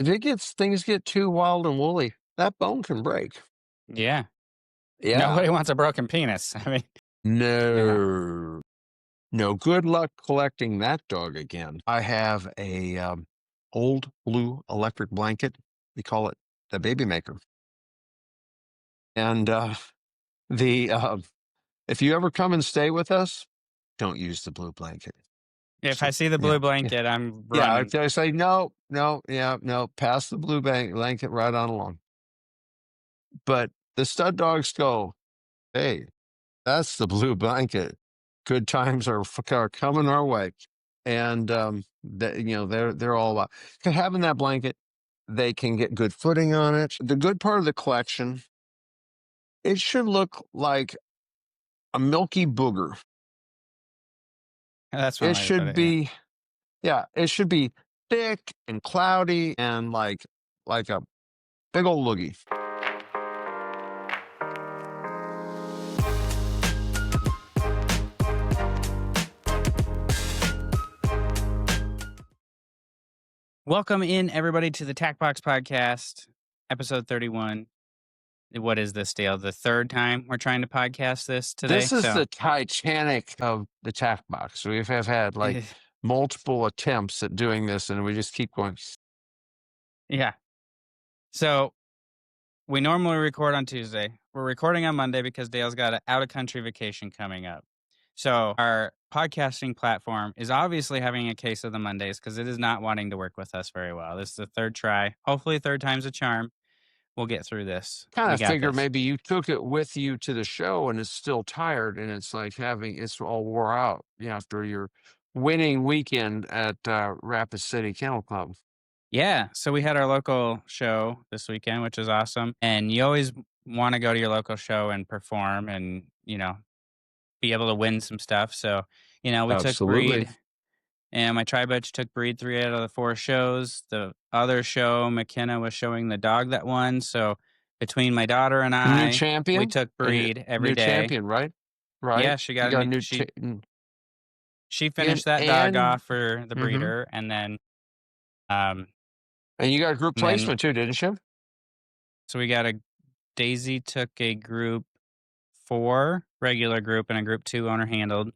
things get too wild and woolly, that bone can break. Yeah. Yeah. Nobody wants a broken penis. I mean, No. No, good luck collecting that dog again. I have a old blue electric blanket. We call it the baby maker. And the if you ever come and stay with us, don't use the blue blanket. if I So, see the yeah, blue yeah, blanket, I'm yeah. running. If they say no, no, yeah, no, pass the blue blanket right on along. But the stud dogs go, hey, that's the blue blanket. Good times are coming our way, and they're all about having that blanket. They can get good footing on it. The good part of the collection, it should look like a milky booger. That's one It way to put should it. Yeah. be, yeah, it should be thick and cloudy and like a big old loogie. Welcome in, everybody, to the Tack Box Podcast, episode 31. What is this, Dale? The third time we're trying to podcast this today? This is the Titanic of the tack box. We have had like multiple attempts at doing this, and we just keep going. Yeah. So we normally record on Tuesday. We're recording on Monday because Dale's got an out-of-country vacation coming up. So our podcasting platform is obviously having a case of the Mondays because it is not wanting to work with us very well. This is the third try. Hopefully, third time's a charm. We'll get through this. Kind We of got figure this. maybe you took it with you to the show and it's still tired and it's like it's all wore out after your winning weekend at Rapid City Kennel Club. Yeah. So we had our local show this weekend, which is awesome. And you always want to go to your local show and perform and, be able to win some stuff. So, we took Absolutely. Breed, and my tri-butch took Breed 3 out of the 4 shows. The other show, McKenna was showing the dog that won. So between my daughter and New I, champion. we took Breed every new day. champion, right? Right. Yeah, she got a new. She finished that dog off for the breeder, and then and you got a group placement too, didn't you? So we got Daisy took a group 4 regular group and a group 2 owner handled.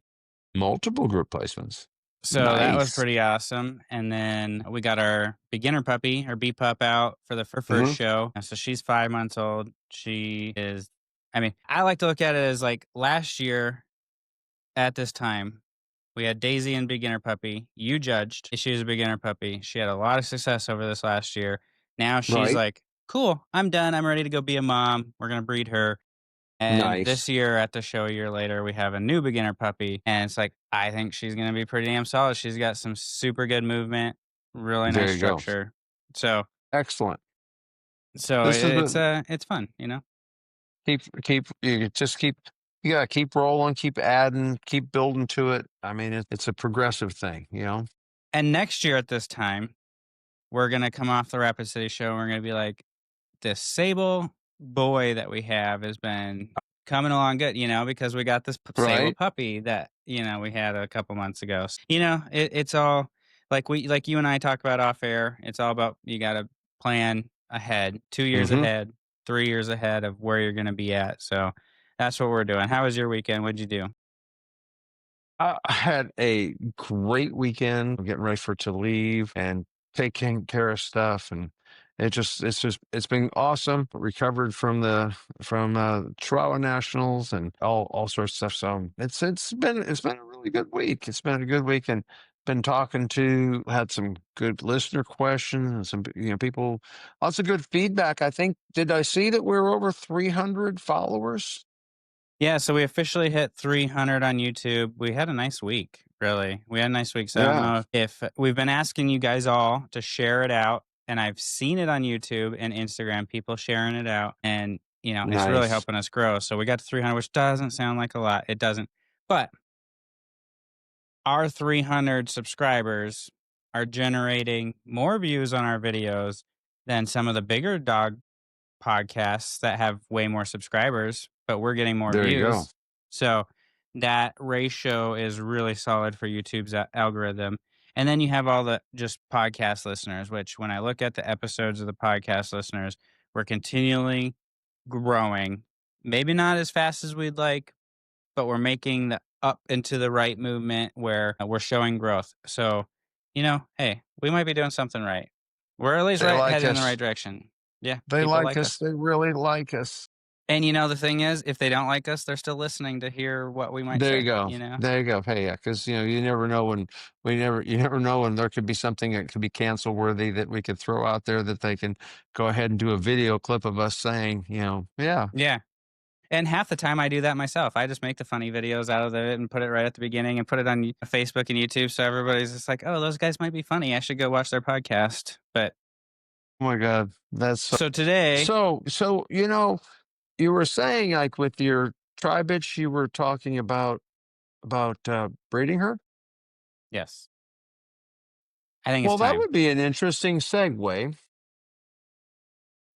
Multiple group placements. So that was pretty awesome. And then we got our beginner puppy, our B-pup, out for the first show. So she's 5 months old. She is, I like to look at it as like last year at this time, we had Daisy and beginner puppy. You judged. She was a beginner puppy. She had a lot of success over this last year. Now she's like, cool, I'm done. I'm ready to go be a mom. We're going to breed her. And this year at the show, a year later, we have a new beginner puppy. And it's like, I think she's going to be pretty damn solid. She's got some super good movement, really nice structure. So excellent. So it's fun, You gotta keep rolling, keep adding, keep building to it. I mean, it's a progressive thing, And next year at this time, we're gonna come off the Rapid City show. And we're gonna be like, this sable boy that we have has been coming along good, because we got this sable puppy that we had a couple months ago. It's all like you and I talk about off air. It's all about you got to plan ahead, 2 years ahead, 3 years ahead of where you're gonna be at. So that's what we're doing. How was your weekend? What'd you do? I had a great weekend. I'm getting ready to leave and taking care of stuff, and it's been awesome. Recovered from Chihuahua Nationals and all sorts of stuff. So it's been a really good week. It's been a good week, and been had some good listener questions and some people, lots of good feedback. I think, did I see that we're over 300 followers? Yeah, so we officially hit 300 on YouTube. We had a nice week, really. We had a nice week. So I don't know if we've been asking you guys all to share it out, and I've seen it on YouTube and Instagram, people sharing it out, and it's really helping us grow. So we got to 300, which doesn't sound like a lot. It doesn't. But our 300 subscribers are generating more views on our videos than some of the bigger dog podcasts that have way more subscribers, but we're getting more views. You go. So that ratio is really solid for YouTube's algorithm. And then you have all the just podcast listeners, which when I look at the episodes of the podcast listeners, we're continually growing. Maybe not as fast as we'd like, but we're making the up into the right movement where we're showing growth. So, hey, we might be doing something right. We're at least They like heading in the right us. direction. Yeah, They people like like us. us. They really like us. And the thing is, if they don't like us, they're still listening to hear what we might There you say, go. There you go. Hey, yeah, because you never know when you never know when there could be something that could be cancel worthy that we could throw out there that they can go ahead and do a video clip of us saying, yeah. Yeah. And half the time I do that myself. I just make the funny videos out of it and put it right at the beginning and put it on Facebook and YouTube. So everybody's just like, oh, those guys might be funny. I should go watch their podcast. But Oh my God, that's so. so today, So you were saying like with your tri bitch, you were talking about breeding her. yes, I think it's Well, that time. would be an interesting segue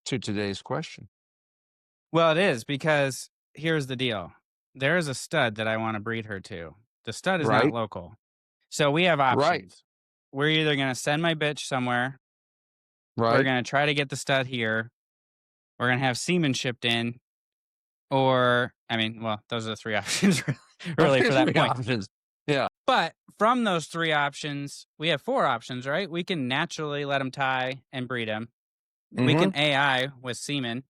to today's question. Well, it is because here's the deal. There is a stud that I want to breed her to. The stud is not Right, local. So we have right, options. We're either going to send my bitch somewhere, we're right. going to try to get the stud here, we're going to have semen shipped in, or, I mean, well, those are the three options really for that Three point. options. Yeah. But from those three options, we have four options, right? We can naturally let them tie and breed them. We Mm-hmm. can AI with semen.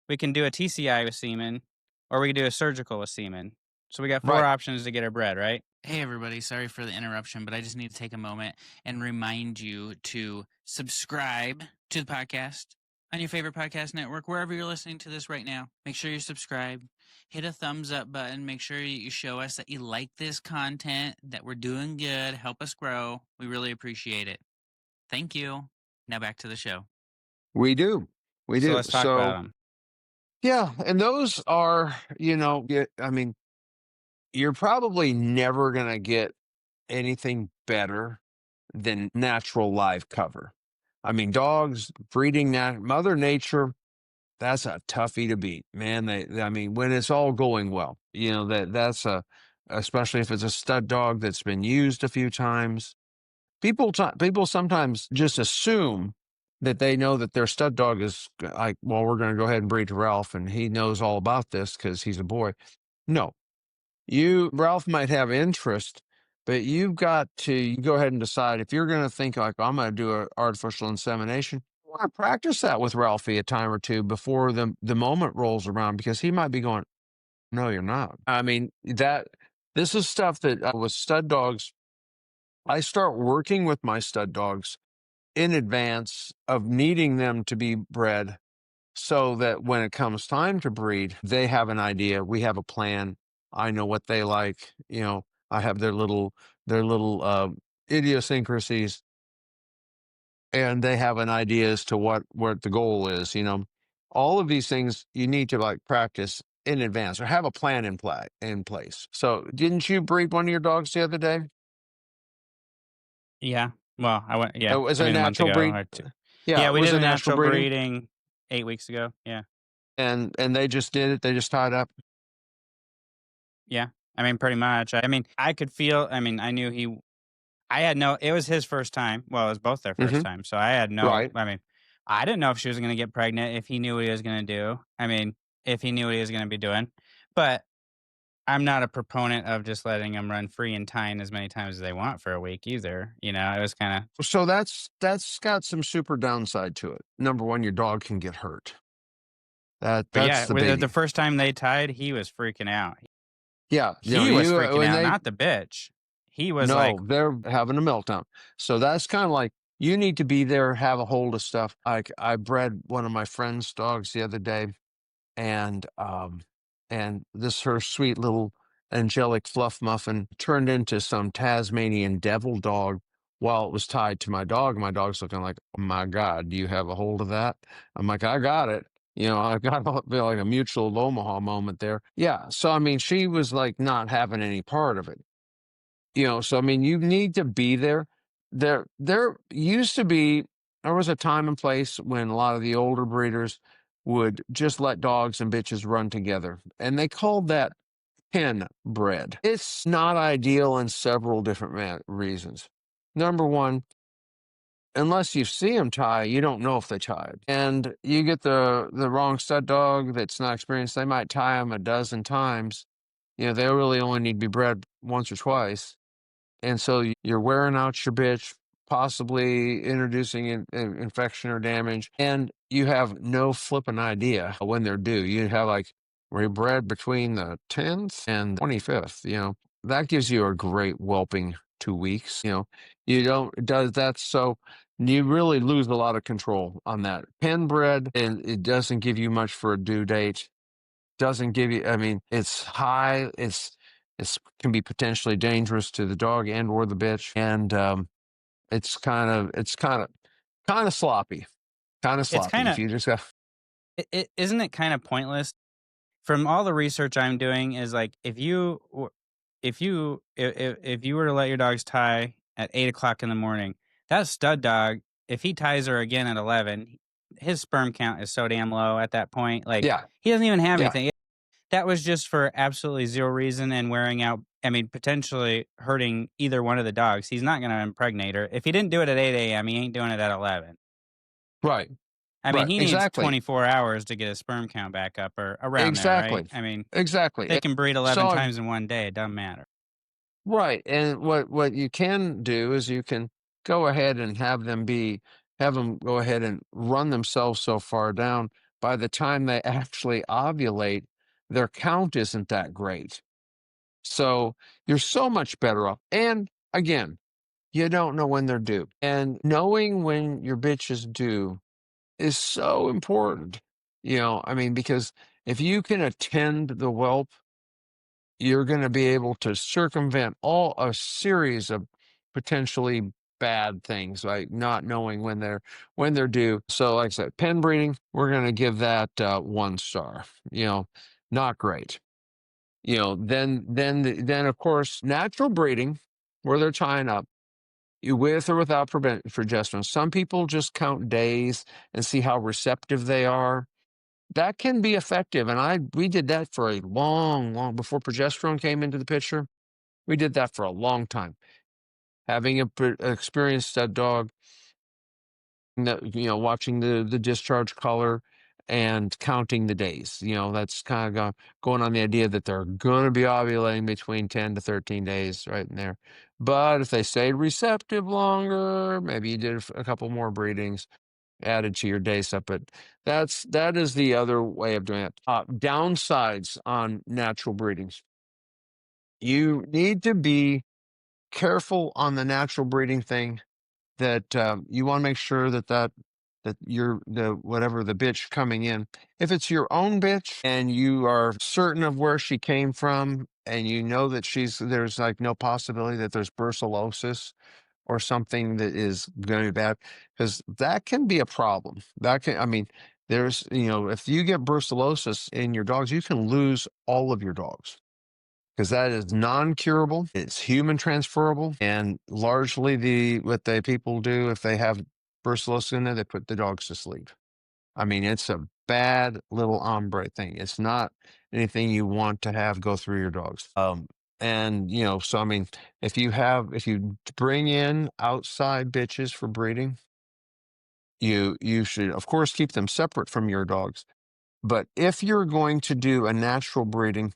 We can do a TCI with semen, or we can do a surgical with semen. So we got four Right. options to get her bred, right? Hey, everybody. Sorry for the interruption, but I just need to take a moment and remind you to subscribe to the podcast on your favorite podcast network, wherever you're listening to this right now. Make sure you're subscribed. Hit a thumbs up button. Make sure you show us that you like this content, that we're doing good. Help us grow. We really appreciate it. Thank you. Now back to the show. We do. We So do. let's talk about So them. yeah, and those are, I mean, you're probably never gonna get anything better than natural live cover. I mean, dogs breeding Mother Nature, that's a toughie to beat, man. I mean, when it's all going well, that's especially if it's a stud dog that's been used a few times. People sometimes just assume that they know that their stud dog is like, well, we're going to go ahead and breed Ralph, and he knows all about this because he's a boy. No, Ralph might have interest, but you've got to you go ahead and decide if you're going to think like, I'm going to do an artificial insemination. You want to practice that with Ralphie a time or two before the moment rolls around because he might be going, no, you're not. I mean, this is stuff that with stud dogs, I start working with my stud dogs in advance of needing them to be bred so that when it comes time to breed, they have an idea. We have a plan. I know what they like. I have their little idiosyncrasies, and they have an idea as to what the goal is. All of these things you need to like practice in advance or have a plan in place. So, didn't you breed one of your dogs the other day? Yeah. Well, I went, It yeah. was I a mean, a month natural ago breed. or two. Yeah, Yeah, it we was did a the natural natural breeding, breeding 8 weeks ago. Yeah. and they just did it. They just tied up. Yeah. I mean, pretty much. I mean, I could feel, I mean, I knew I had no, it was his first time. Well, it was both their first Hmm. time. So I had no, Right. I mean, I didn't know if she was going to get pregnant, if he knew what he was going to do. I mean, if he knew what he was going to be doing. But I'm not a proponent of just letting them run free and tying as many times as they want for a week either. It was kind of, So that's got some super downside to it. Number one, your dog can get hurt. but That's yeah, the with the biggie. first time they tied, he was freaking out. Yeah, He was you freaking when out, they not the bitch. He was like, no, they're having a meltdown. So that's kind of like you need to be there, have a hold of stuff. Like I bred one of my friend's dogs the other day, and this her sweet little angelic fluff muffin turned into some Tasmanian devil dog while it was tied to my dog. My dog's looking like, oh my God, do you have a hold of that? I'm like, I got it. I've got like a mutual Omaha moment there. Yeah. So I mean, she was like not having any part of it. So I mean, you need to be there. There used to be there was a time and place when a lot of the older breeders would just let dogs and bitches run together, and they called that pen bred. It's not ideal in several different reasons. number one, unless you see them tie, you don't know if they tied. And you get the wrong stud dog that's not experienced, they might tie them a dozen times. They really only need to be bred once or twice. And so you're wearing out your bitch, possibly introducing infection or damage, and you have no flipping idea when they're due. You have like we're bred between the 10th and 25th. That gives you a great whelping 2 weeks. You don't does that so you really lose a lot of control on that. Pen bred, and it doesn't give you much for a due date. Doesn't give you. I mean, it's high. It's can be potentially dangerous to the dog and or the bitch, and it's kind of sloppy, kind of It's sloppy. kind If of you just got isn't it kind of pointless from all the research I'm doing is like if you were to let your dogs tie at 8 o'clock in the morning, that stud dog, if he ties her again at 11, his sperm count is so damn low at that point. Like yeah, he doesn't even have yeah, anything. That was just for absolutely zero reason and wearing out. I mean, potentially hurting either one of the dogs. He's not going to impregnate her. If he didn't do it at 8 a.m., he ain't doing it at 11. right, I mean, right, he needs exactly, 24 hours to get his sperm count back up or around there, right? exactly, I mean, exactly. they can breed 11 So times in one day. It doesn't matter. right, and what you can do is you can go ahead and have them go ahead and run themselves so far down. By the time they actually ovulate, their count isn't that great. So you're so much better off. And again, you don't know when they're due. And knowing when your bitch is due is so important. I mean, because if you can attend the whelp, you're going to be able to circumvent all a series of potentially bad things, like not knowing when they're due. So, like I said, pen breeding, we're going to give that 1 star. Not great. Then of course, natural breeding, where they're tying up, with or without progesterone. Some people just count days and see how receptive they are. That can be effective, and we did that for a long before progesterone came into the picture. We did that for a long time. Having a experienced dog, watching the discharge color and counting the days. That's kind of going on the idea that they're going to be ovulating between 10 to 13 days, right in there. But if they stayed receptive longer, maybe you did a couple more breedings added to your day stuff. But that is the other way of doing it. Downsides on natural breedings. You need to be careful on the natural breeding thing that you want to make sure that you're the whatever the bitch coming in. If it's your own bitch and you are certain of where she came from and you know that there's like no possibility that there's brucellosis or something that is going to be bad, because that can be a problem. I mean, if you get brucellosis in your dogs, you can lose all of your dogs because that is non-curable. It's human transferable, and largely what the people do if they have brucellosis in there, they put the dogs to sleep. I mean, it's a bad little ombre thing. It's not anything you want to have go through your dogs. And so I mean, if you bring in outside bitches for breeding, you should of course keep them separate from your dogs. But if you're going to do a natural breeding,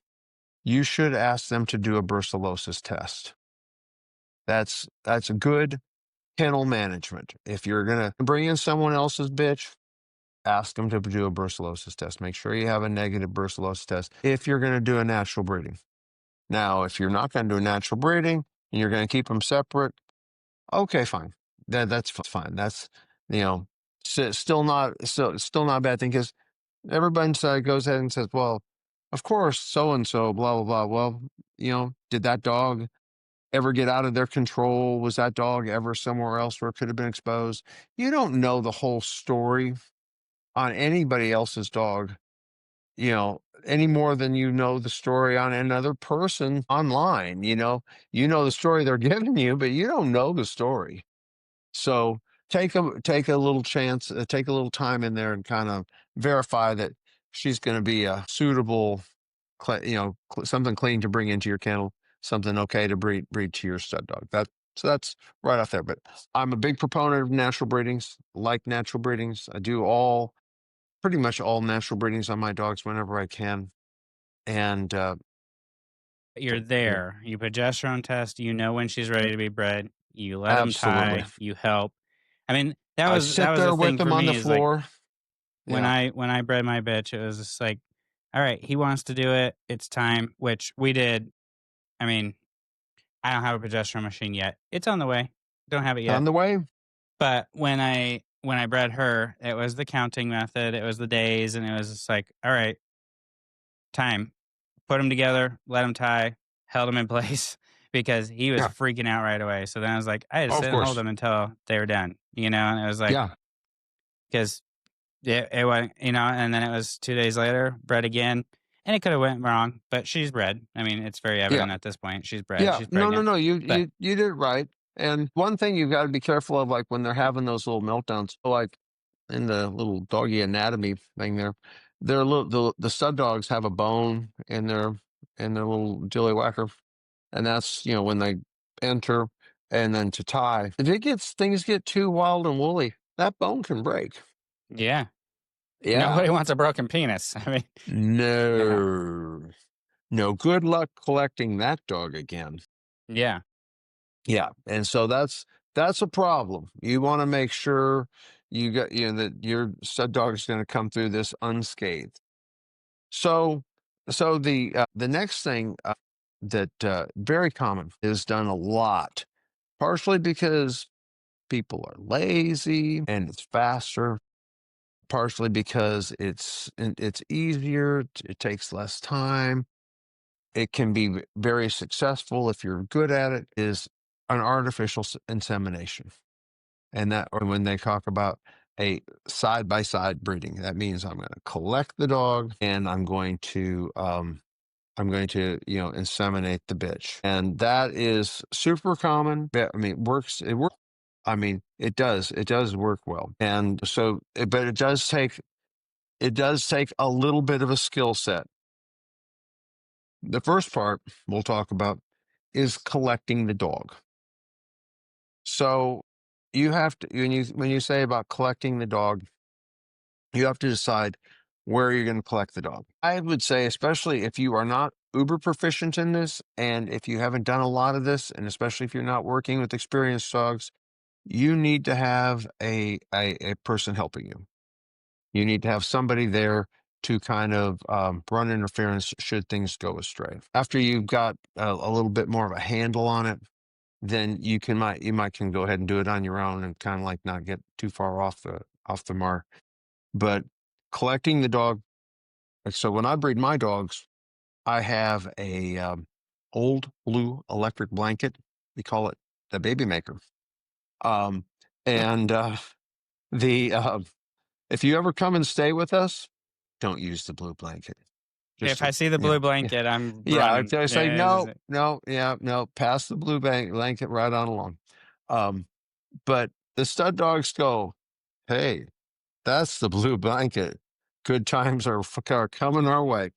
you should ask them to do a brucellosis test. That's a good kennel management. If you're gonna bring in someone else's bitch, ask them to do a brucellosis test. Make sure you have a negative brucellosis test if you're gonna do a natural breeding. Now, if you're not gonna do a natural breeding and you're gonna keep them separate, okay, fine. That's fine. That's you know, still not a bad thing because everybody goes ahead and says, well, of course, so and so, blah blah blah. Well, did that dog ever get out of their control? Was that dog ever somewhere else where it could have been exposed? You don't know the whole story on anybody else's dog, any more than you know the story on another person online. You know the story they're giving you, but you don't know the story. So take a little chance, take a little time in there and kind of verify that she's going to be a suitable, something clean to bring into your kennel, something okay to breed to your stud dog. So that's right off there. But I'm a big proponent of natural breedings, like natural breedings. I do pretty much all natural breedings on my dogs whenever I can. And You're yeah, there. You progesterone test, you know when she's ready to be bred. You let them absolutely. tie, you help. I mean, I that sit was there the with thing them for on the me is like floor. Yeah. when I bred my bitch, it was just like, all right, he wants to do it. It's time, which we did. I mean, I don't have a progesterone machine yet. It's on the way. Don't have it On yet. the way. But when I bred her, it was the counting method. It was the days, and it was just like, all right, time. Put them together, let them tie, held them in place because he was Yeah. freaking out right away. So then I was like, I had to Oh, of sit and hold course. them until they were done, you know. And it was like Yeah. because it went, you know, and then it was 2 days later, bred again, and it could have went wrong, but she's bred. I mean, it's very Yeah. evident at this point. She's bred. Yeah. She's No, no, pregnant. no. You But you did it right. And one thing you've got to be careful of, like when they're having those little meltdowns, like in the little doggy anatomy thing there, they're little the stud dogs have a bone in their little dilly whacker. And that's, when they enter and then to tie. If it gets things get too wild and woolly, that bone can break. yeah, Yeah. nobody wants a broken penis. I mean, you know, No. No, good luck collecting that dog again. yeah. Yeah, and so that's a problem. You want to make sure that your stud dog is going to come through this unscathed. So the next thing that very common is done a lot, partially because people are lazy and it's faster, partially because it's easier, it takes less time. It can be very successful if you're good at it, is an artificial insemination. And that, or when they talk about a side by side breeding, that means I'm going to collect the dog and I'm going to, inseminate the bitch. And that is super common. I mean, it works. I mean, it does work well. And so, but it does take a little bit of a skill set. The first part we'll talk about is collecting the dog. So you have to when you say about collecting the dog, you have to decide where you're going to collect the dog. I would say, especially if you are not uber proficient in this, and if you haven't done a lot of this, and especially if you're not working with experienced dogs, you need to have a person helping you. You need to have somebody there to kind of run interference should things go astray. After you've got a little bit more of a handle on it, then you might can go ahead and do it on your own and kind of like not get too far off the mark. But collecting the dog. Like, so when I breed my dogs, I have a old blue electric blanket. We call it the baby maker. Um, and the if you ever come and stay with us, don't use the blue blanket. Just If I to, see the blue blanket, I'm yeah. running. If I say Yeah, no, no, yeah, no, pass the blue blanket right on along. Um, but the stud dogs go, hey, that's the blue blanket. Good times are coming our way,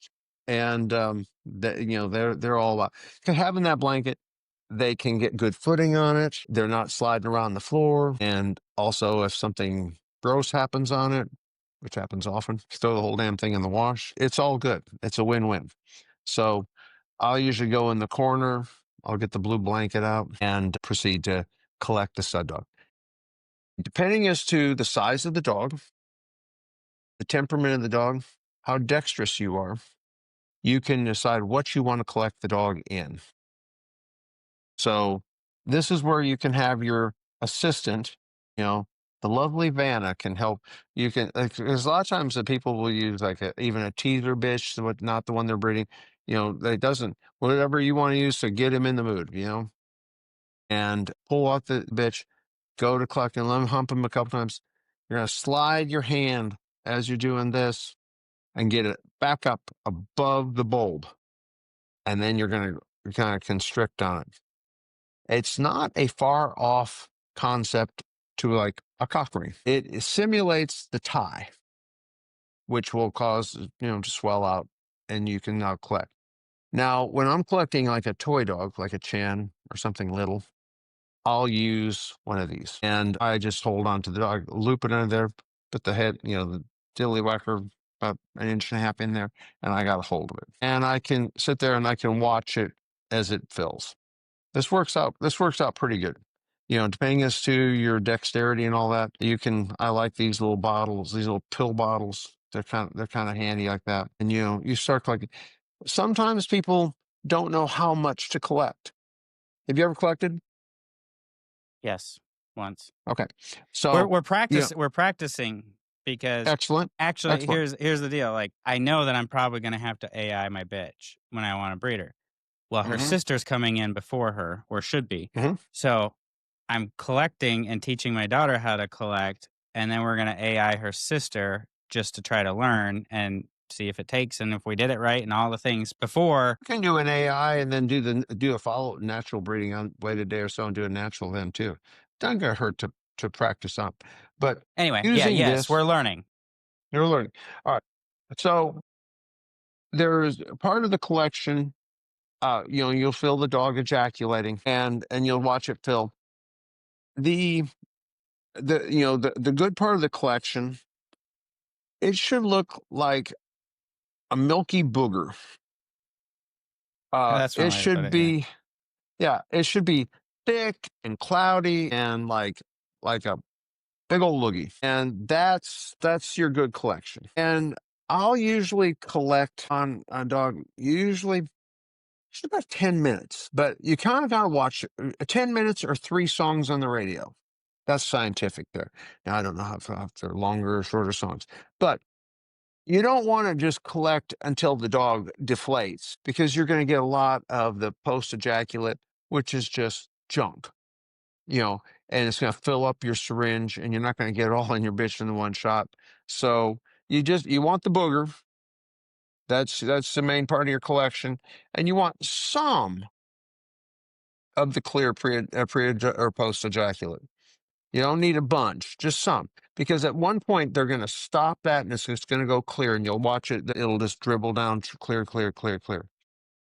and they're all about having that blanket. They can get good footing on it. They're not sliding around the floor, and also if something gross happens on it, which happens often, throw the whole damn thing in the wash. It's all good. It's a win-win. So I'll usually go in the corner. I'll get the blue blanket out and proceed to collect the stud dog. Depending as to the size of the dog, the temperament of the dog, how dexterous you are, you can decide what you want to collect the dog in. So this is where you can have your assistant, the lovely Vanna can help. You can, like, there's a lot of times that people will use like even a teaser bitch, but not the one they're breeding. It doesn't, whatever you want to use to get him in the mood, and pull out the bitch, go to collect and let him hump him a couple times. You're going to slide your hand as you're doing this and get it back up above the bulb. And then you're going to kind of constrict on it. It's not a far off concept to like a cock ring. It simulates the tie, which will cause, to swell out and you can now collect. Now, when I'm collecting like a toy dog, like a Chan or something little, I'll use one of these, and I just hold on to the dog, loop it under there, put the head, the dilly whacker about an inch and a half in there, and I got a hold of it. And I can sit there and I can watch it as it fills. This works out pretty good. Depending as to your dexterity and all that, I like these little bottles, these little pill bottles. They're kind of handy like that. And you start collecting. Sometimes people don't know how much to collect. Have you ever collected? Yes, once. Okay. We're So, we're yeah, practice we're practicing because excellent. actually Excellent. here's the deal. Like I know that I'm probably gonna have to AI my bitch when I want to breed her. Well, her Hmm. sister's coming in before her, or should be. Hmm. So I'm collecting and teaching my daughter how to collect, and then we're gonna AI her sister just to try to learn and see if it takes and if we did it right and all the things before. You can do an AI and then do a follow natural breeding on wait a day or so and do a natural then too. Doesn't gonna hurt to practice up. But Anyway, yeah, using yes, this, we're learning. you're learning. All right. So there's part of the collection. You'll feel the dog ejaculating, and you'll watch it fill. The the good part of the collection. It should look like a milky booger. That's one It way to put should it. Yeah. be Yeah, it should be thick and cloudy and like a big old loogie. And that's your good collection. And I'll usually collect on a dog usually just about 10 minutes, but you kind of got to watch 10 minutes or 3 songs on the radio. That's scientific there. Now, I don't know if they're longer or shorter songs, but you don't want to just collect until the dog deflates because you're going to get a lot of the post ejaculate, which is just junk, you know, and it's going to fill up your syringe and you're not going to get it all in your bitch in the one shot. So you want the booger. That's the main part of your collection. And you want some of the clear or post ejaculate. You don't need a bunch, just some. Because at one point they're going to stop that and it's just going to go clear and you'll watch it. It'll just dribble down clear, clear, clear, clear.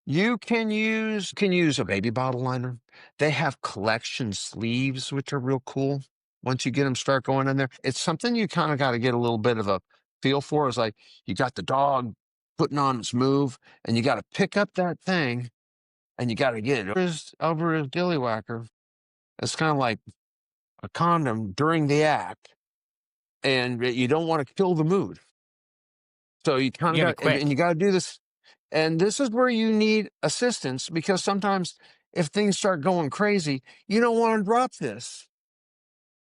You can use a baby bottle liner. They have collection sleeves, which are real cool. Once you get them start going in there, it's something you kind of got to get a little bit of a feel for. It's like you got the dog putting on its move and you got to pick up that thing and you got to get it over his dilly whacker. It's kind of like a condom during the act, and you don't want to kill the mood. So you kind You of gotta be got, and quick. you got to do this. And this is where you need assistance because sometimes if things start going crazy, you don't want to drop this.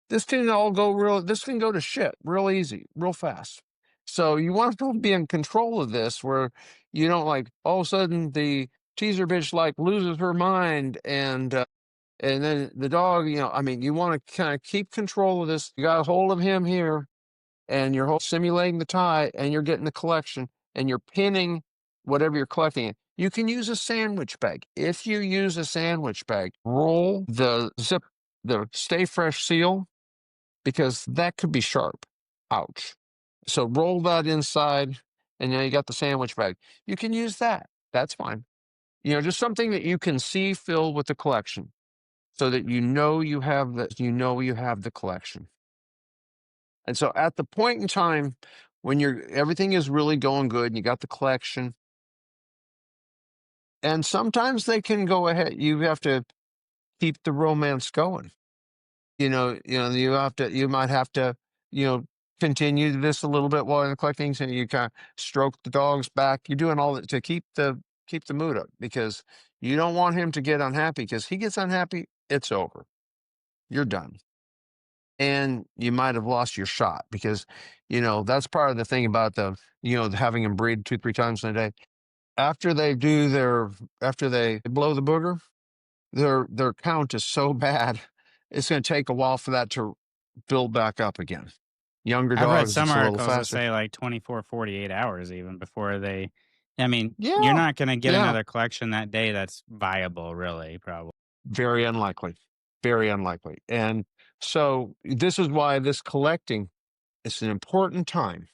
This can go to shit real easy, real fast. So you want to be in control of this where you don't like all of a sudden the teaser bitch like loses her mind and then the dog, I mean, you want to kind of keep control of this. You got a hold of him here and you're simulating the tie and you're getting the collection and you're pinning whatever you're collecting. You can use a sandwich bag. If you use a sandwich bag, roll the Stay Fresh seal because that could be sharp. Ouch. So roll that inside and now you got the sandwich bag. You can use that. That's fine. Just something that you can see filled with the collection so that you have the collection. And so at the point in time when everything is really going good and you got the collection, and sometimes they can go ahead, you have to keep the romance going. You might have to, you know, continue this a little bit while you're collecting. So you kind of stroke the dog's back. You're doing all that to keep the mood up because you don't want him to get unhappy because he gets unhappy, it's over. You're done. And you might have lost your shot because that's part of the thing about having them breed 2-3 times in a day after they blow the booger, their count is so bad it's going to take a while for that to build back up again. Younger I've read dogs some it's a little articles that faster. say like 24, 48 hours even before they. I mean, you're Yeah. not going to get Yeah. another collection that day that's viable, really, probably. Very unlikely. Very unlikely. And so this is why this collecting is an important time.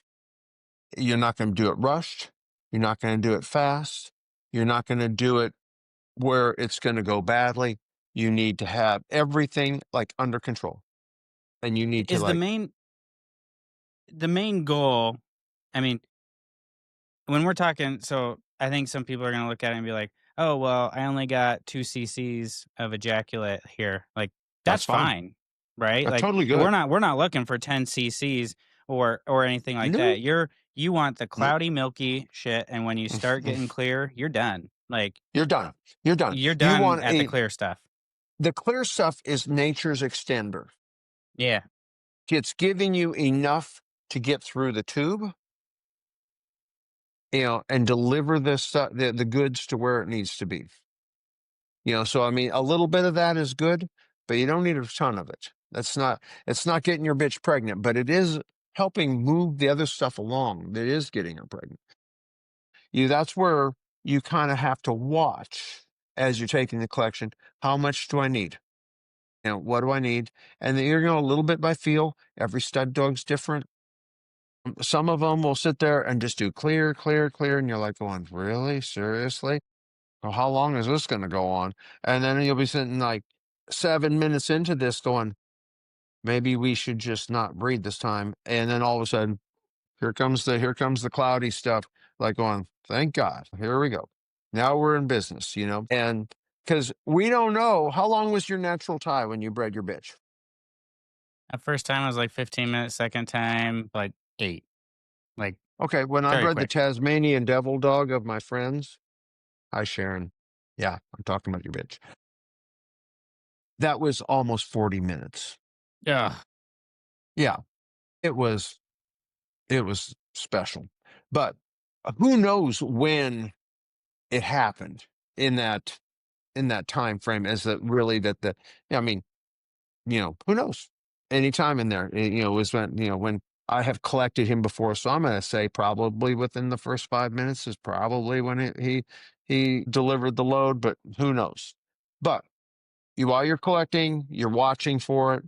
You're not going to do it rushed. You're not going to do it fast. You're not going to do it where it's going to go badly. You need to have everything like under control, and you need to Is the like main goal, I mean, when we're talking, so I think some people are gonna look at it and be like, "Oh, well, I only got 2 cc's of ejaculate here." Like, that's that's fine. fine, right? That's Like, totally we're good. not looking for 10 cc's or anything like No, that. You want the no. cloudy, milky shit, and when you start getting clear, you're done. Like, You're done. You're done. you're You done want at the a clear stuff. the clear stuff is nature's extender. Yeah. It's giving you enough to get through the tube, and deliver the goods to where it needs to be. So I mean, a little bit of that is good, but you don't need a ton of it. It's not getting your bitch pregnant, but it is helping move the other stuff along. That is getting her pregnant. That's where you kind of have to watch as you're taking the collection. How much do I need? What do I need? And then you're going a little bit by feel. Every stud dog's different. Some of them will sit there and just do clear, clear, clear. And you're like going, really? Seriously? Well, how long is this going to go on? And then you'll be sitting like 7 minutes into this going, maybe we should just not breed this time. And then all of a sudden, here comes the cloudy stuff, like going, thank God, here we go. Now we're in business. And because we don't know, how long was your natural tie when you bred your bitch? At first time, I was like 15 minutes, second time, like 8. Like, Okay, when I very bred the quick. Tasmanian devil dog of my friends, hi Sharon. Yeah, I'm talking about your bitch. That was almost 40 minutes. Yeah. Yeah, it was special. But who knows when it happened in that time frame, as that really that the I mean, who knows? Anytime in there, was when I have collected him before. So I'm going to say probably within the first 5 minutes is probably when he delivered the load, but who knows? But while you're collecting, you're watching for it.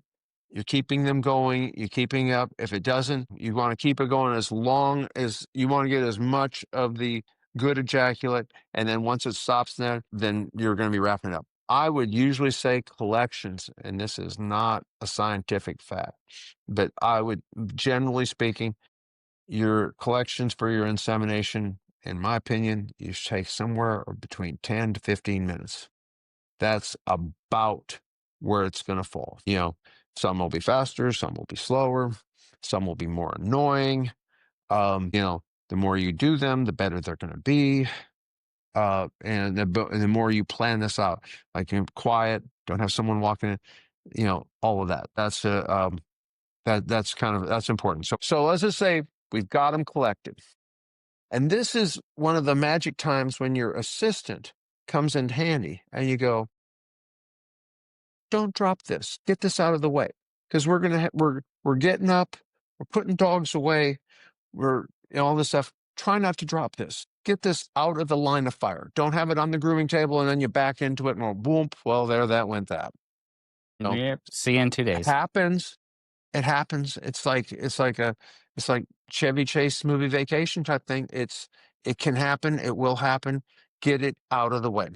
You're keeping them going. You're keeping up. If it doesn't, you want to keep it going as long as you want to get as much of the good ejaculate. And then once it stops there, then you're going to be wrapping it up. I would usually say collections, and this is not a scientific fact, but I would, generally speaking, your collections for your insemination, in my opinion, you should take somewhere between 10 to 15 minutes. That's about where it's going to fall. Some will be faster, some will be slower, some will be more annoying. The more you do them, the better they're going to be. And the more you plan this out, like quiet, don't have someone walking in, all of that. That's important. So let's just say we've got them collected. And this is one of the magic times when your assistant comes in handy and you go, don't drop this. Get this out of the way, because we're getting up, we're putting dogs away, we're all this stuff. Try not to drop this. Get this out of the line of fire. Don't have it on the grooming table and then you back into it and boom. Well, there, that went that. No, Yep. See you in 2 it days. happens. It happens. It's like Chevy Chase movie Vacation type thing. It can happen. It will happen. Get it out of the way.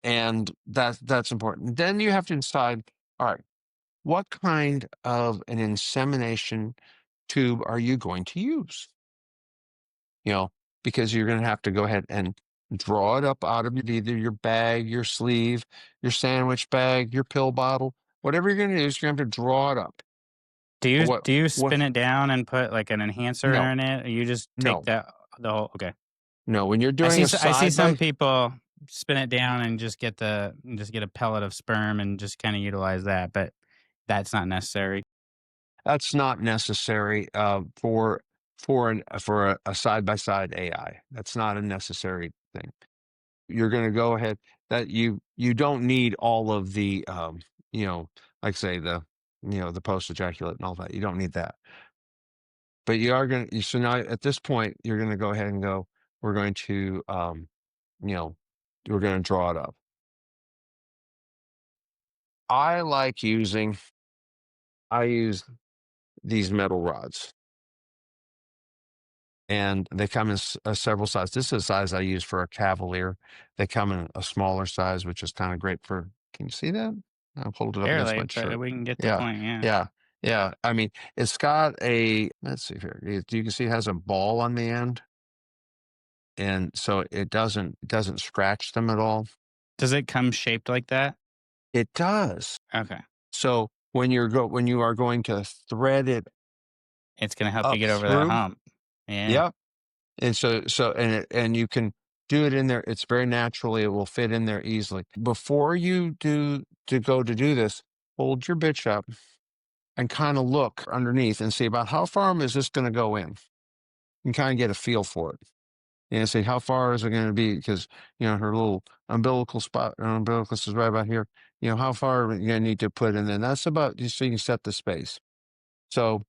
And that's important. Then you have to decide, all right, what kind of an insemination tube are you going to use? Because you're going to have to go ahead and draw it up out of either your bag, your sleeve, your sandwich bag, your pill bottle, whatever you're going to do is you're going to have to draw it up. Do you What, do you what, spin it down and put like an enhancer no, in it, or you just take no, the whole? Okay. no. When you're I doing see a I see side some by, people spin it down and just get a pellet of sperm and just kind of utilize that, but that's not necessary. that's not necessary for a side by side AI. That's not a necessary thing. You're going to go ahead that you don't need all of the like say the post ejaculate and all that. You don't need that, but you are going to. So now at this point, you're going to go ahead and go. We're going to you know we're going to draw it up. I like using. I use these metal rods, and they come in several sizes. This is the size I use for a Cavalier. They come in a smaller size, which is kind of great for Can you see that? I'll hold it up against Barely, my but shirt. we can get the Yeah, point. Yeah. yeah, yeah. I mean, it's got a, let's see here. You can see it has a ball on the end, and so it doesn't scratch them at all. Does it come shaped like that? It does. Okay. So when you are going to thread it It's gonna help you up get over that through, hump. Yeah. yep. And and you can do it in there. It's very naturally. It will fit in there easily. Before you go to do this, hold your bitch up and kind of look underneath and see about how far is this going to go in. You can kind of get a feel for it. And see how far is it going to be, because her little umbilical spot, her umbilicus is right about here. How far are you going to need to put in there? That's about just so you can set the space. So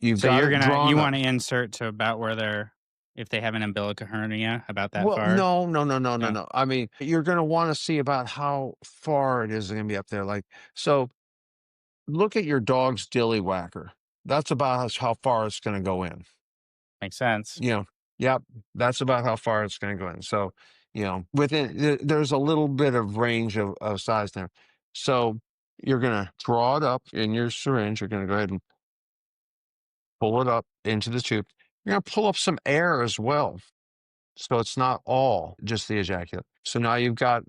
you've So got it you drawn want up. to insert to about where they're if they have an umbilical hernia about that Well, far. no, no, no, no, no, No, no. I mean, you're going to want to see about how far it is going to be up there. Like, so look at your dog's dilly whacker. That's about how far it's going to go in. makes sense. You know, yep, that's about how far it's going to go in. So, there's a little bit of range of size there. So you're going to draw it up in your syringe. You're going to go ahead and pull it up into the tube. You're going to pull up some air as well. So it's not all just the ejaculate. So now you've got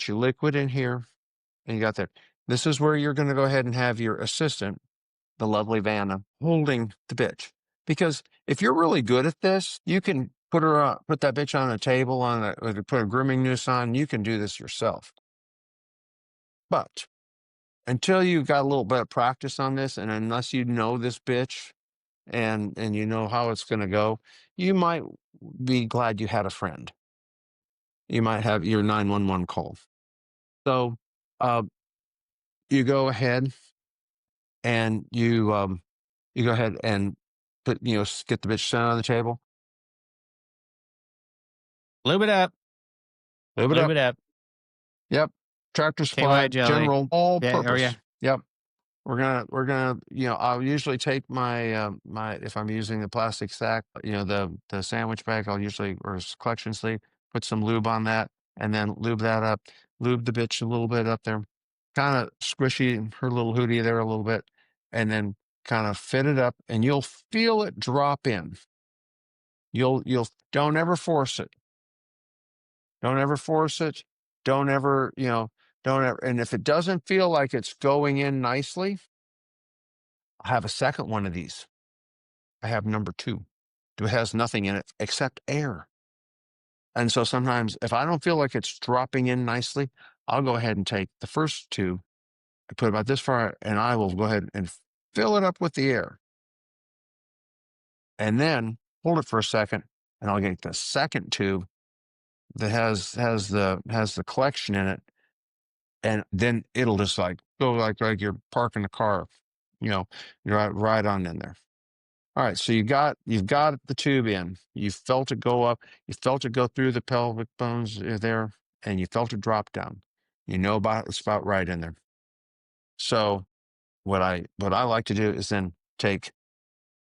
your liquid in here, and you got that. This is where you're going to go ahead and have your assistant, the lovely Vanna, holding the bitch. Because if you're really good at this, you can put that bitch on a table, or put a grooming noose on. You can do this yourself. But until you've got a little bit of practice on this, and unless you know this bitch and you know how it's going to go, you might be glad you had a friend. You might have your 911 call. So uh, you go ahead and you go ahead and get the bitch set on the table, Lube it up. lube it Lube up. it up. Yep. Tractor KY supply, jelly. general, all Yeah. Oh yeah. purpose. Yep. We're gonna, I'll usually take my if I'm using the plastic sack, the sandwich bag, I'll usually, or collection sleeve, put some lube on that, and then lube that up, lube the bitch a little bit up there, kind of squishy her little hootie there a little bit, and then kind of fit it up, and you'll feel it drop in. You'll don't ever force it. Don't ever force it. Don't ever, don't ever. And if it doesn't feel like it's going in nicely, I have a second one of these. I have number two. It has nothing in it except air. And so sometimes if I don't feel like it's dropping in nicely, I'll go ahead and take the first two, I put about this far, and I will go ahead and fill it up with the air. And then hold it for a second, and I'll get the second tube that has the collection in it, and then it'll just like go like you're parking the car, you're right on in there. All right, so you've got the tube in. You felt it go up. You felt it go through the pelvic bones there, and you felt it drop down. It's about right in there. So what I like to do is then take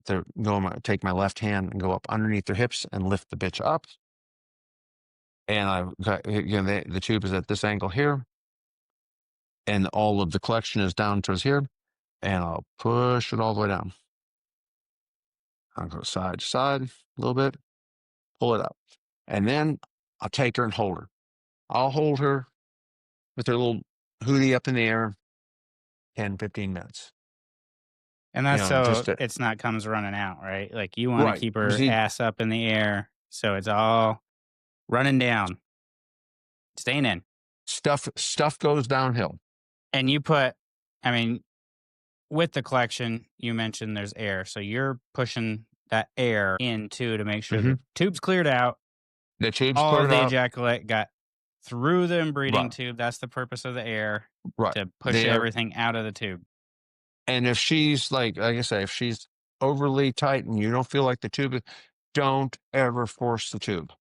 my left hand and go up underneath their hips and lift the bitch up. And the tube is at this angle here, and all of the collection is down towards here, and I'll push it all the way down. I'll go side to side a little bit, pull it up. And then I'll take her and hold her. I'll hold her with her little hootie up in the air 10, 15 minutes. And that's so Just to, it's not comes running out, right? Like you want to right. keep You her see, ass up in the air, so it's all running down, staying in. stuff goes downhill. And I mean, with the collection, you mentioned there's air, so you're pushing that air in too to make sure Hmm. the tube's cleared out. The tube's All of cleared the out. ejaculate got through the inbreeding Right. tube. That's the purpose of the air Right. to push There. everything out of the tube. And if she's like I say, if she's overly tight and you don't feel like the tube, don't ever force the tube.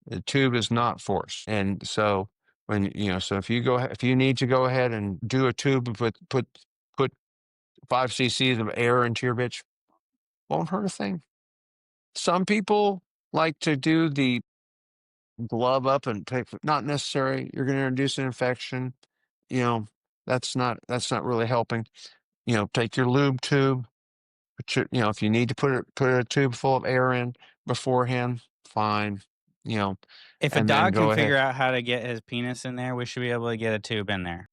The tube is not forced. And so so if you need to go ahead and do a tube and put 5 cc's of air into your bitch, won't hurt a thing. Some people like to do the glove up and take, not necessary. You're going to introduce an infection. you know, that's not really helping. Take your lube tube, if you need to put a tube full of air in beforehand, fine. You know, If a and then dog can go ahead. figure out how to get his penis in there, we should be able to get a tube in there.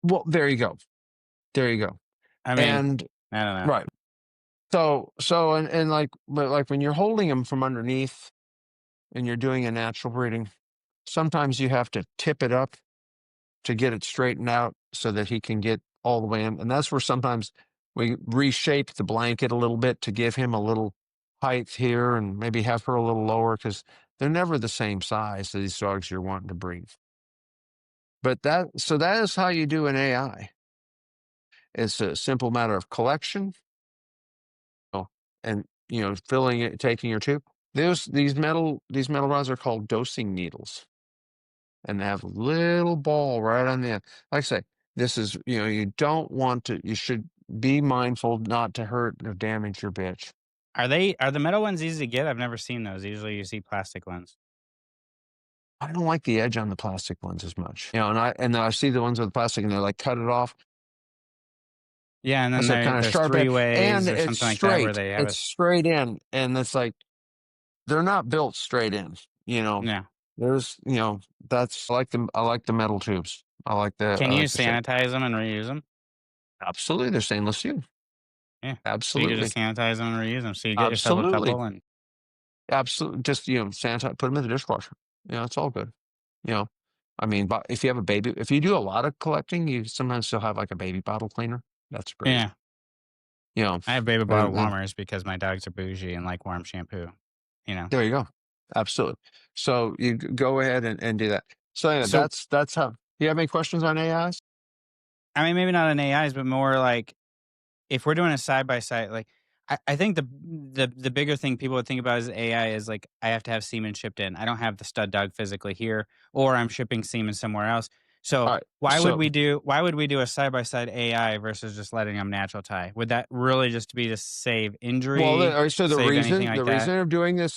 Well, there you go. There you go. I mean, And I don't know. right. And like, but like when you're holding them from underneath and you're doing a natural breeding, sometimes you have to tip it up to get it straightened out so that he can get all the way in. And that's where sometimes we reshape the blanket a little bit to give him a little height here and maybe have her a little lower because they're never the same size as these dogs you're wanting to breed. But that is how you do an AI. It's a simple matter of collection, and filling it, taking your tube. These metal rods are called dosing needles, and they have a little ball right on the end. Like I say, this is you don't want to. You should be mindful not to hurt or damage your bitch. Are the metal ones easy to get? I've never seen those. Usually you see plastic ones. I don't like the edge on the plastic ones as much. And I see the ones with plastic and they're like cut it off. Yeah, and then That's a kind of there's sharp edge, three and ways or it's something like that where straight. they have It's it. straight in, and it's like they're not built straight in. You know, Yeah. there's that's I like the metal tubes. I Can you like the shape. sanitize them and reuse them? Absolutely, they're stainless steel. Yeah. So you could Absolutely, just sanitize them and reuse them. So you get yourself a absolutely, couple and absolutely. Just sanitize, put them in the dishwasher. It's all good. You know, I mean, but if you have a baby, if you do a lot of collecting, you sometimes still have like a baby bottle cleaner. That's great. yeah. You know, I have baby bottle and warmers because my dogs are bougie and like warm shampoo. You know. there you go. Absolutely. So you go ahead and do that. So anyway, So that's how. Do you have any questions on AIs? I mean maybe not in AIs, but more like if we're doing a side by side, like I think the bigger thing people would think about as AI is like I have to have semen shipped in. I don't have the stud dog physically here, or I'm shipping semen somewhere else. So All right. So why would we do a side by side AI versus just letting them natural tie? Would that really just be to save Well, injury, so the save anything reason like that? of doing this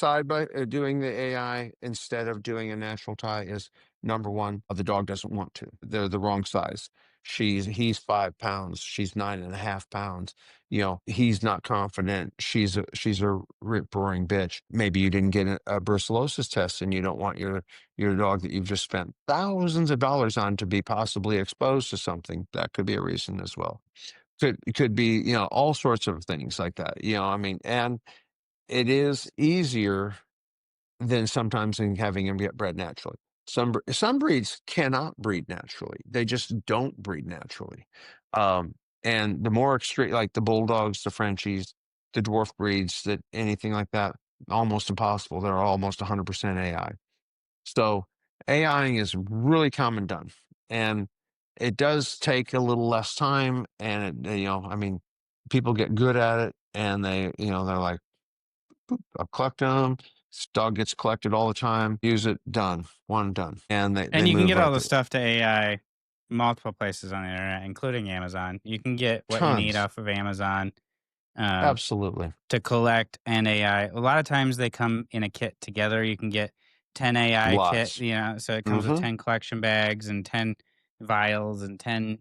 doing the AI instead of doing a natural tie is number one, the dog doesn't want to. They're the wrong size. He's 5 pounds. She's 9.5 pounds. He's not confident. She's a rip roaring bitch. Maybe you didn't get a brucellosis test, and you don't want your dog that you've just spent thousands of dollars on to be possibly exposed to something. That could be a reason as well. Could be, all sorts of things like that. I mean, and it is easier than sometimes in having them get bred naturally. Some breeds cannot breed naturally. They just don't breed naturally. Um, and the more extreme, like the bulldogs, the Frenchies, the dwarf breeds, that anything like that, almost impossible. They're almost 100% AI. So AIing is really come and done, and it does take a little less time. And I mean, people get good at it, and they're like, "Boop, I'll collect them. This dog gets collected all the time. Use it, done, one done," and they And you can move get all right the through. stuff to AI multiple places on the internet, including Amazon. You can get what you need Tons, off of Amazon. Um, absolutely, to collect and AI. A lot of times they come in a kit together. You can get 10 AI kit, lots. so it comes with Hmm. 10 collection bags and 10 vials and 10,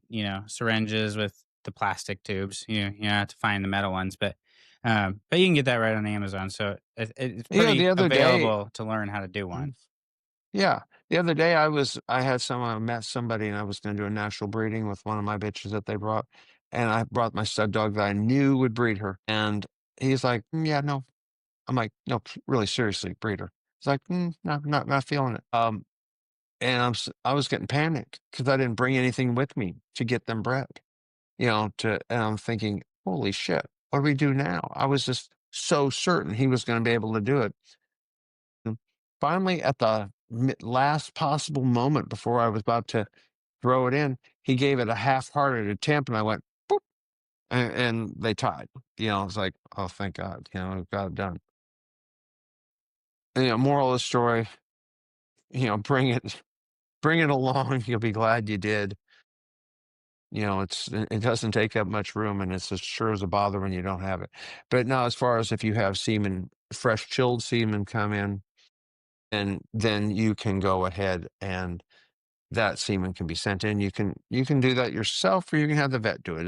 syringes with the plastic tubes. You have to find the metal ones, but you can get that right on Amazon. So it's The pretty other day, available to learn how to do one. mm, yeah, the other day I had someone met somebody, and I was going to do a natural breeding with one of my bitches that they brought, and I brought my stud dog that I knew would breed her, and he's like, yeah, no. I'm like, no, really, seriously, breed her. He's like, no, not feeling it. And I was getting panicked because I didn't bring anything with me to get them bred. And I'm thinking, holy shit, what do we do now? I was just so certain he was going to be able to do it. And finally, at the last possible moment before I was about to throw it in, he gave it a half-hearted attempt, and I went, boop, and they tied. I was like, oh, thank God, I've got it done. And, moral of the story, bring it along. You'll be glad you did. It doesn't take up much room, and it's as sure as a bother when you don't have it. But now, as far as if you have semen, fresh chilled semen come in, and then you can go ahead and that semen can be sent in. You can do that yourself, or you can have the vet do it.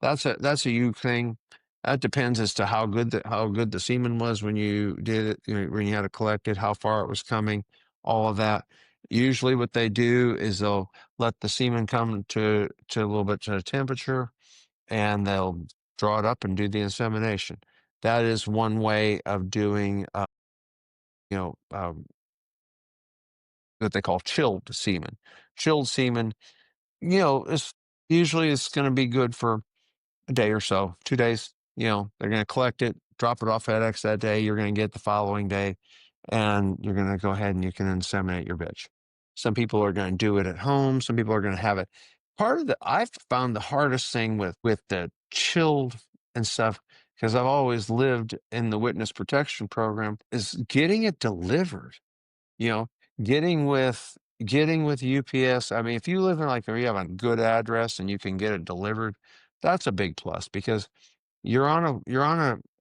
That's a you thing. That depends as to how good the semen was when you did it, when you had to collect it, how far it was coming, all of that. Usually, what they do is they'll let the semen come to a little bit to temperature, and they'll draw it up and do the insemination. That is one way of doing, you know, that they call chilled semen. Chilled semen, is usually it's going to be good for a day or so, 2 days. They're going to collect it, drop it off FedEx that day. You're going to get the following day, and you're going to go ahead and you can inseminate your bitch. Some people are going to do it at home. Some people are going to have it. I've found the hardest thing with the chilled and stuff, because I've always lived in the witness protection program, is getting it delivered. You know, getting with UPS. I mean, if you live in like, or you have a good address and you can get it delivered, that's a big plus, because you're on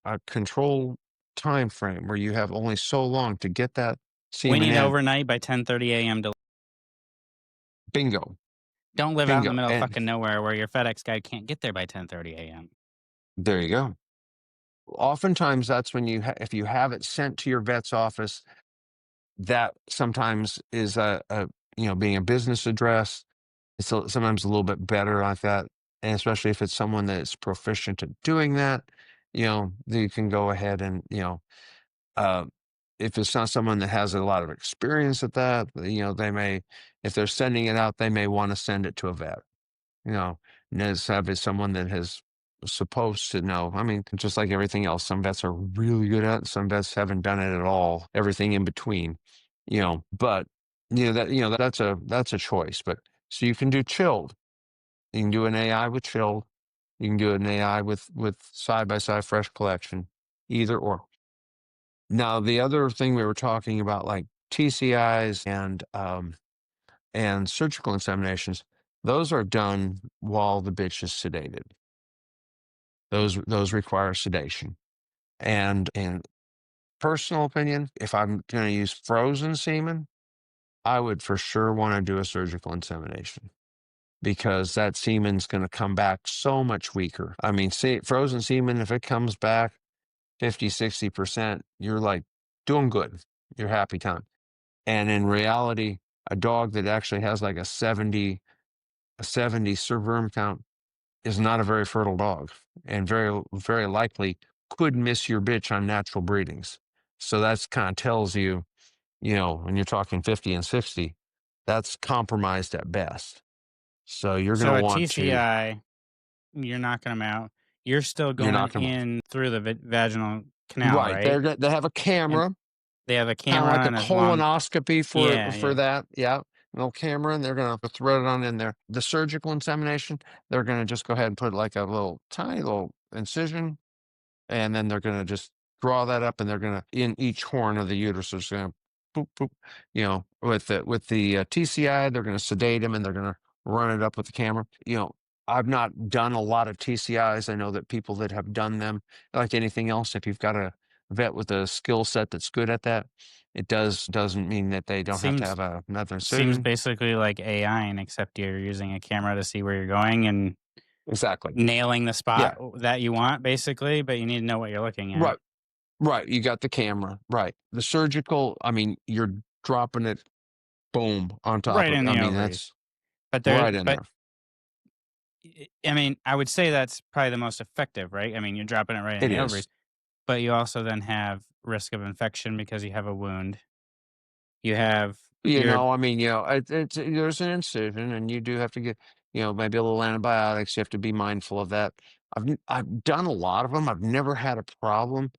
a control time frame where you have only so long to get that We semen need in. overnight by 10:30 a.m. Bingo, Don't live out in the bingo, middle of and fucking nowhere where your FedEx guy can't get there by 10:30 a.m. there you go. Oftentimes, that's when if you have it sent to your vet's office, that sometimes is being a business address. It's sometimes a little bit better like that, and especially if it's someone that is proficient at doing that, you can go ahead and, uh, if it's not someone that has a lot of experience at that, they may, if they're sending it out, they may want to send it to a vet. You know, Nes have is someone that has supposed to know. I mean, just like everything else, some vets are really good at it, some vets haven't done it at all, everything in between. But that's a choice. But so you can do chilled. You can do an AI with chilled. You can do an AI with side by side fresh collection, either or. Now, the other thing we were talking about, like TCIs and surgical inseminations, those are done while the bitch is sedated. Those require sedation. And personal opinion, if I'm going to use frozen semen, I would for sure want to do a surgical insemination, because that semen's going to come back so much weaker. I mean, see, frozen semen, if it comes back 50, 60%, you're like doing good. You're happy time. And in reality, a dog that actually has like a 70 sperm count is not a very fertile dog, and very, very likely could miss your bitch on natural breedings. So that's kind of tells you, when you're talking 50 and 60, that's compromised at best. So you're going So to a want to, TCI, you're knocking them out. You're still you're going not going to, in through the vaginal canal, right. right? They have a And camera, they have a kind of camera like a and as long. colonoscopy for Yeah, for yeah. that. Yeah. A little camera, and they're going to thread it on in there. The surgical insemination, they're going to just go ahead and put like a little tiny little incision, and then they're going to just draw that up, and they're going to, in each horn of the uterus, they're just going to boop boop. With the TCI, they're going to sedate him, and they're going to run it up with the camera. I've not done a lot of TCIs. I know that people that have done them, like anything else, if you've got a vet with a skill set that's good at that, it doesn't mean that they don't have to Seems have another seems incision. basically like AI, and except you're using a camera to see where you're going and Exactly. nailing the spot Yeah. that you want, basically. But you need to know what you're looking at. Right. Right. You got the camera. Right. The surgical, I mean, you're dropping it, boom, on top Right of, in I the mean, ovaries. that's But right in there. I mean, I would say that's probably the most effective, right? I mean, you're dropping it right in It the is. ovaries, but you also then have risk of infection because you have a wound. You have your. I mean, there's an incision, and you do have to get, maybe a little antibiotics. You have to be mindful of that. I've done a lot of them. I've never had a problem,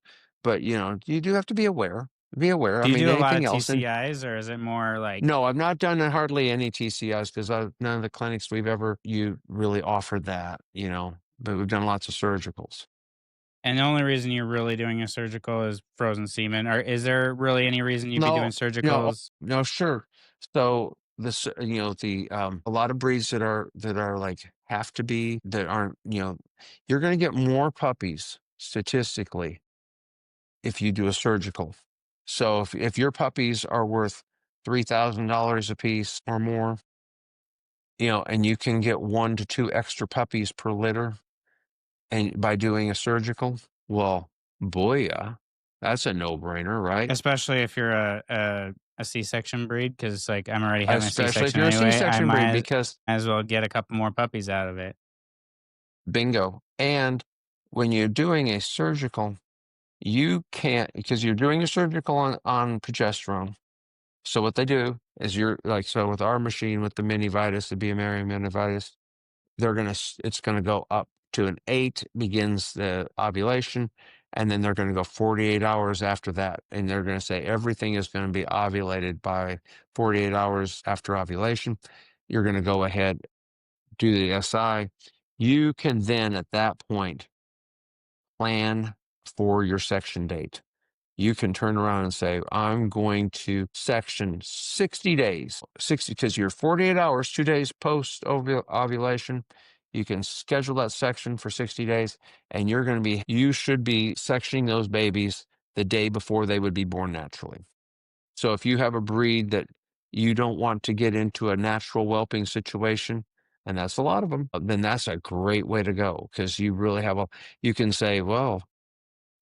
but you do have to be aware. Be aware. I Do you mean, do a lot of anything else. And TCIs, or is it more like? no, I've not done hardly any TCIs, because none of the clinics we've ever you really offered that. But we've done lots of surgicals. And the only reason you're really doing a surgical is frozen semen, or is there really any reason you'd be doing No, no, surgicals? no, sure. So this, the a lot of breeds that are like have to be, that aren't, you're going to get more puppies statistically if you do a surgical. So if your puppies are worth $3,000 a piece or more, and you can get 1 to 2 extra puppies per litter and by doing a surgical. Well, booyah. That's a no-brainer, right? Especially if you're a C-section breed, because like I'm already having a Especially if C-section you're a anyway. I C-section breed might because as well get a couple more puppies out of it. bingo. And when you're doing a surgical, you can't because you're doing a surgical on progesterone. So what they do is so with our machine with the mini vitus, the BMR mini vitus, it's gonna go up to an 8, begins the ovulation, and then they're gonna go 48 hours after that, and they're gonna say everything is gonna be ovulated by 48 hours after ovulation. You're gonna go ahead, do the SI. You can then at that point plan for your section date. You can turn around and say, I'm going to section 60 days, 60, because you're 48 hours, 2 days post ovulation. You can schedule that section for 60 days, and you should be sectioning those babies the day before they would be born naturally. So if you have a breed that you don't want to get into a natural whelping situation, and that's a lot of them, then that's a great way to go because you can say, well,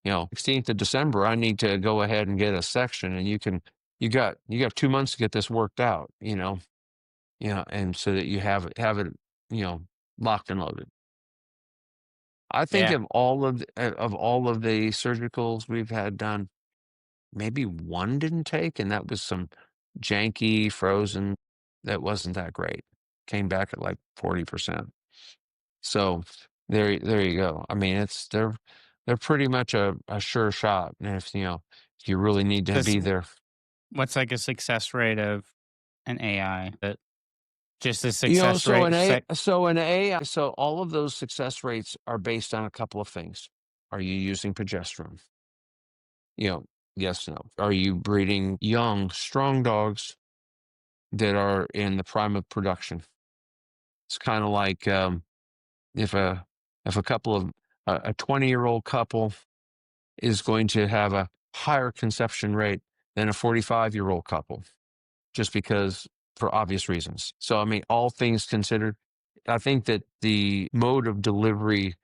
16th of December, I need to go ahead and get a section, and you got 2 months to get this worked out, and so that you have it, you know, locked and loaded. I think Yeah. of all of the surgicals we've had done, maybe one didn't take, and that was some janky frozen that wasn't that great. Came back at like 40%. So there you go. I mean, they're pretty much a sure shot. And if you really need to This be there. What's like a success rate of an AI that just the success rate So all of those success rates are based on a couple of things. Are you using progesterone? You know, yes, no. Are you breeding young, strong dogs that are in the prime of production? It's kind of like if a if a couple of a 20-year-old couple is going to have a higher conception rate than a 45-year-old couple, just because for obvious reasons. So, I mean, all things considered, I think that the mode of delivery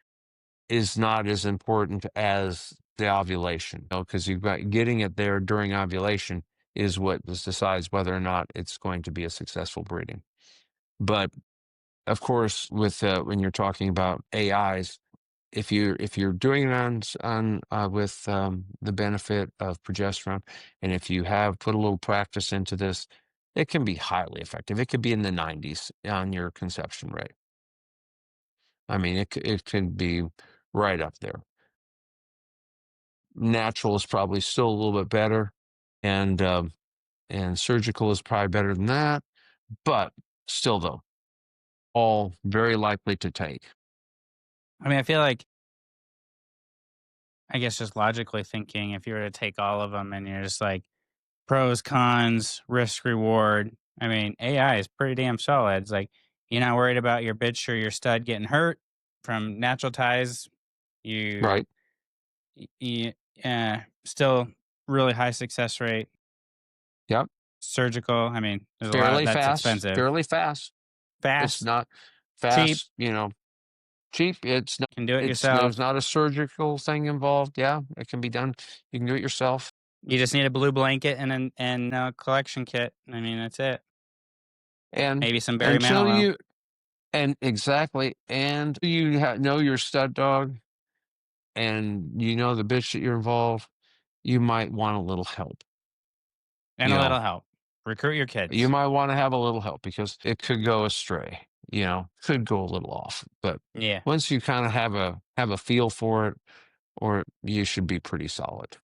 is not as important as the ovulation, because you've got getting it there during ovulation is what decides whether or not it's going to be a successful breeding. But of course, with when you're talking about AIs, if you're doing it with the benefit of progesterone, and if you have put a little practice into this, it can be highly effective. It could be in the 90s on your conception rate. I mean, it can be right up there. Natural is probably still a little bit better, and surgical is probably better than that. But still, though, all very likely to take. I mean, I feel like, I guess just logically thinking, if you were to take all of them and you're just like pros, cons, risk, reward, I mean, AI is pretty damn solid. It's like you're not worried about your bitch or your stud getting hurt from natural ties. You, Right? you still really high success rate. Yep. Surgical, I mean, there's a lot, that's expensive. Fairly fast. It's Fast, not cheap, fast, cheap. can do it There's yourself. not a surgical thing involved. Yeah, it can be done. You can do it yourself. You just need a blue blanket and a collection kit. I mean, that's it. And Maybe some Barry until Manilow. you, and exactly, and you know your stud dog and you know the bitch that you're involved, you might want a little help. And You a know, little help. Recruit your you kids. might want to have a little help because it could go astray, could go a little off. But Yeah. once you kind of have a feel for it, or you should be pretty solid.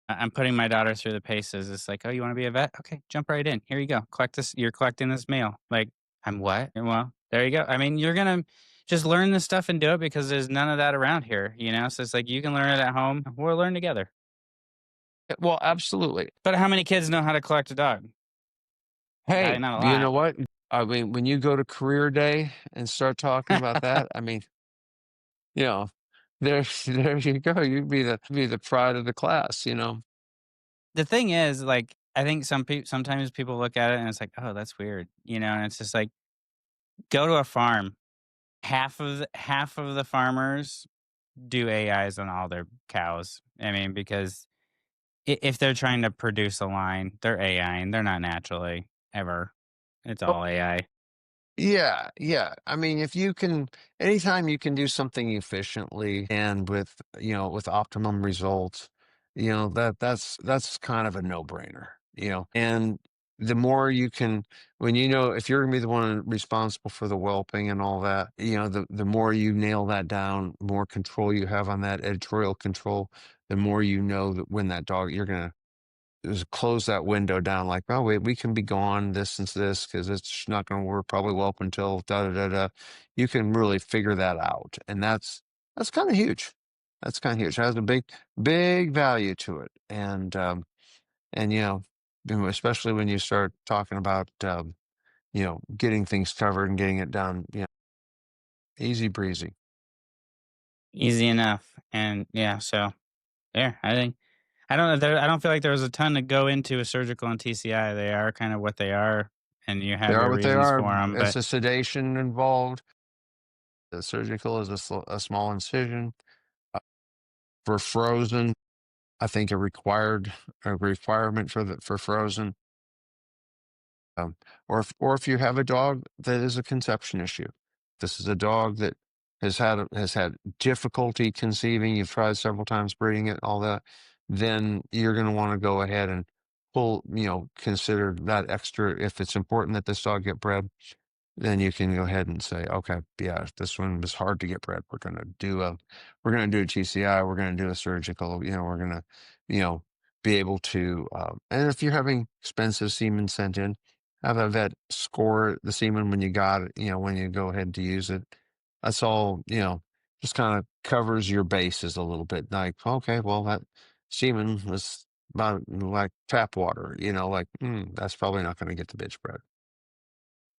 I'm putting my daughter through the paces. It's like, "Oh, you wanna be a vet? Okay, jump right in. Here you go. Collect this, you're collecting this mail." Like, "I'm what?" Well, there you go. I mean, you're gonna just learn this stuff and do it because there's none of that around here, you know? So it's like you can learn it at home. We'll learn together. Well, absolutely. But how many kids know how to collect a dog? Probably Hey, not a you lot. know what? I mean, when you go to career day and start talking about that, I mean, you know, there, there you go. You'd be the pride of the class. The thing is, like, I think sometimes people look at it and it's like, "Oh, that's weird," you know? And it's just like, Go to a farm. Half of the farmers do AIs on all their cows. I mean, because if they're trying to produce a line, they're AI and they're not naturally ever. It's all AI. Yeah, yeah. I mean, if you can, anytime you can do something efficiently and with, with optimum results, that's kind of a no-brainer. And the more you can, when if you're gonna be the one responsible for the whelping and all that, the more you nail that down, more control you have on that editorial control, the more you know that when that dog, you're gonna is close that window down like, oh wait, we can be gone this and this because it's not going to work probably well up until da da da da. You can really figure that out, and that's kind of huge. That's kind of huge. It has a big value to it, and especially when you start talking about getting things covered and getting it done, easy breezy. Easy enough. And yeah, so there. I think I don't know. I don't feel like there was a ton to go into a surgical and TCI. They are kind of what they are, and you They have are your what they reasons are. for them. It's But a sedation involved. The surgical is a small incision. For frozen, I think a requirement for frozen, um, or if you have a dog that is a conception issue. This is a dog that has had difficulty conceiving. You've tried several times breeding it, all that. Then you're going to want to go ahead and consider that extra. If it's important that this dog get bred, then you can go ahead and say, okay, yeah, this one was hard to get bred. We're gonna do a TCI. We're gonna do a surgical. We're gonna, you know, be able to. And if you're having expensive semen sent in, have a vet score the semen when you got it. When you go ahead to use it. That's all. Just kind of covers your bases a little bit. Like, okay, well, that semen was about like tap water. Like that's probably not going to get the bitch bred.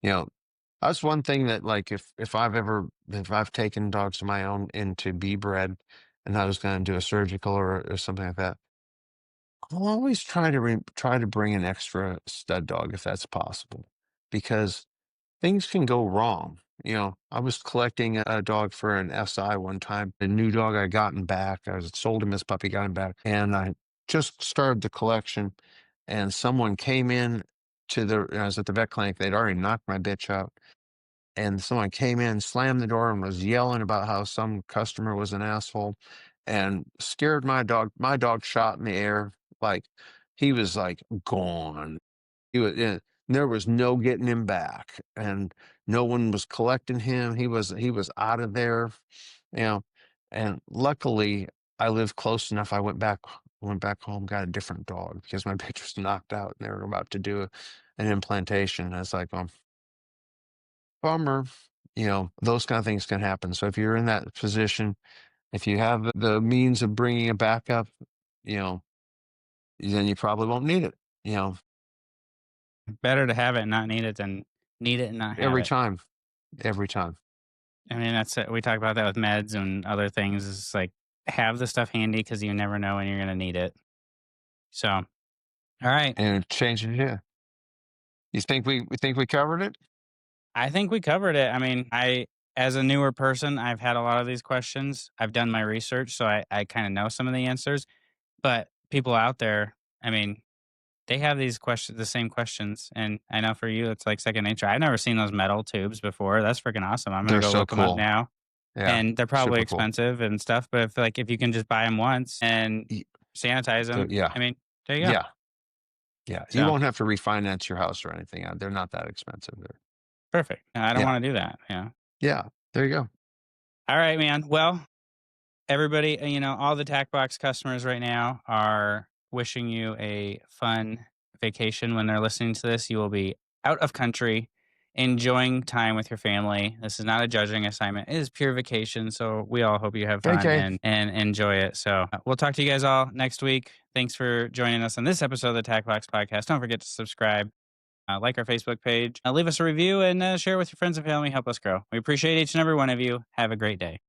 You know, that's one thing that like if I've taken dogs of my own in to be bred and I was going to do a surgical or something like that, I'll always try to bring an extra stud dog if that's possible because things can go wrong. I was collecting a dog for an SI one time, a new dog I gotten back. I was sold him this puppy, got him back, and I just started the collection, and someone came in I was at the vet clinic. They'd already knocked my bitch out, and someone came in, slammed the door, and was yelling about how some customer was an asshole and scared my dog. My dog shot in the air. Like he was like gone. There was no getting him back, and no one was collecting him. He was out of there, you know. And luckily, I lived close enough. I went back home, got a different dog because my bitch was knocked out, and they were about to do an implantation. I was like, bummer. Those kind of things can happen. So if you're in that position, if you have the means of bringing it back up, you know, then you probably won't need it. You know, better to have it and not need it than need it and not have every it. time, every time. I mean, that's it. We talk about that with meds and other things. It's like have the stuff handy because you never know when you're going to need it. So, all right. And it changes, yeah. You think we covered it? I think we covered it. I mean, as a newer person, I've had a lot of these questions. I've done my research, so I kind of know some of the answers. But people out there, I mean, they have these questions, the same questions. And I know for you, it's like second nature. I've never seen those metal tubes before. That's freaking awesome. I'm going to They're go so look them up cool. now. Yeah, And they're probably super cool. expensive and stuff. But if you can just buy them once and Y- sanitize So them, yeah, I mean, there you go. yeah, yeah. You So won't have to refinance your house or anything. They're not that expensive. perfect. No, I don't Yeah, want to do that. Yeah. yeah. There you go. All right, man. Well, everybody, all the tack box customers right now are wishing you a fun vacation when they're listening to this. You will be out of country, enjoying time with your family. This is not a judging assignment. It is pure vacation. So we all hope you have fun Okay. and enjoy it. So we'll talk to you guys all next week. Thanks for joining us on this episode of the Tack Box Podcast. Don't forget to subscribe, like our Facebook page, leave us a review, and share it with your friends and family. Help us grow. We appreciate each and every one of you. Have a great day.